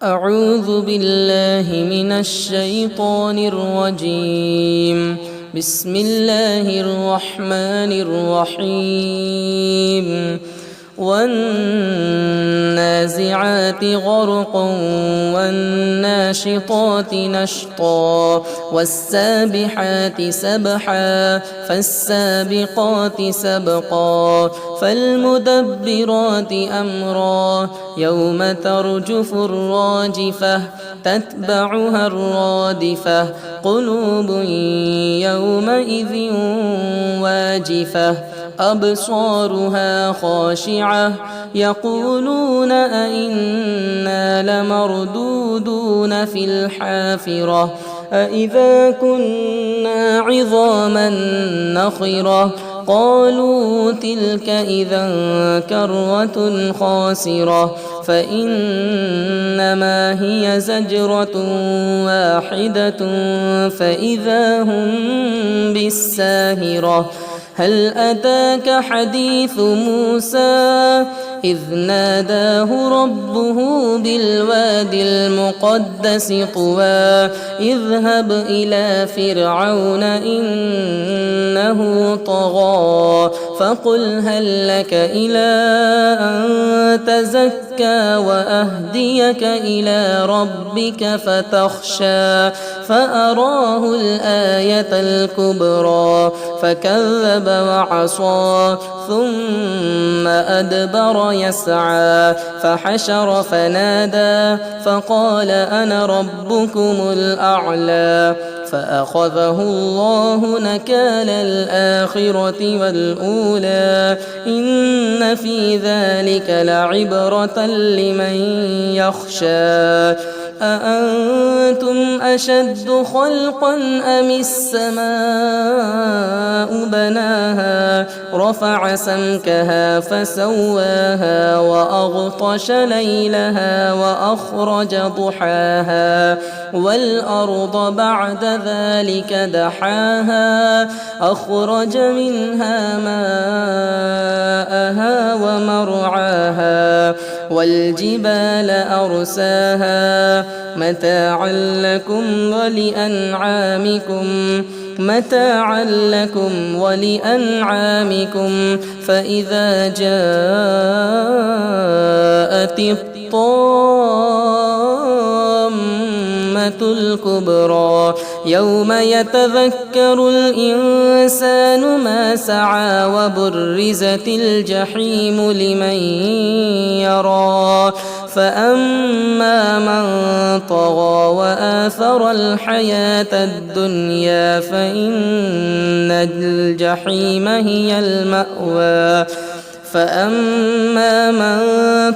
أعوذ بالله من الشيطان الرجيم. بسم الله الرحمن الرحيم. والنازعات غرقا والناشطات نشطا والسابحات سبحا فالسابقات سبقا فالمدبرات أمرا يوم ترجف الراجفة تتبعها الرادفة قلوب يومئذ واجفة أبصارها خاشعة يقولون أئنا لمردودون في الحافرة أئذا كنا عظاما نخرة قالوا تلك إذا كرة خاسرة فإنما هي زجرة واحدة فإذا هم بالساهرة هل أتاك حديث موسى إذ ناداه ربه بالوادي المقدس طوى اذهب إلى فرعون إنه طغى فقل هل لك إلى أن تزكى وأهديك إلى ربك فتخشى فأراه الآية الكبرى فكذب وعصى ثم أدبر يسعى فحشر فنادى فقال أنا ربكم الأعلى فأخذه الله نكال الآخرة والأولى إن في ذلك لعبرة لمن يخشى أأنتم أشد خلقا أم السماء بناها رفع سمكها فسواها وأغطش ليلها وأخرج ضحاها والأرض بعد ذلك دحاها أخرج منها ماءها ومرعاها والجبال أرساها متاعا لكم ولأنعامكم فإذا جاءت الطامة الكبرى يوم يتذكر الإنسان ما سعى وبرزت الجحيم لمن يرى فأما من طغى وآثر الحياة الدنيا فإن الجحيم هي المأوى فأما من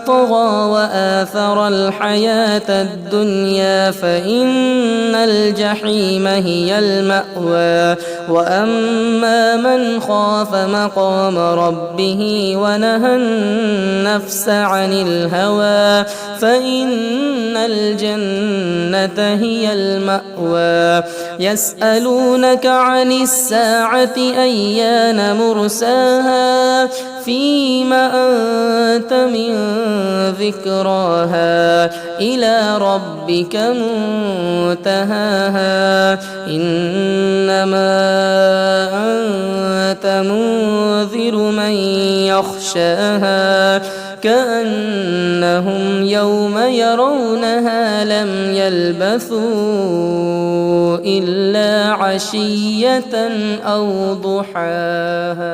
طغى وآثر الحياة الدنيا فإن الجحيم هي المأوى وأما من خاف مقام ربه ونهى النفس عن الهوى فإن الجنة هي المأوى يسألونك عن الساعة أيان مرساها فيم أنت من ذكراها إلى ربك منتهاها إنما أنت منذر من يخشاها كأنهم يوم يرونها لم يلبثوا إلا عشية أو ضحاها.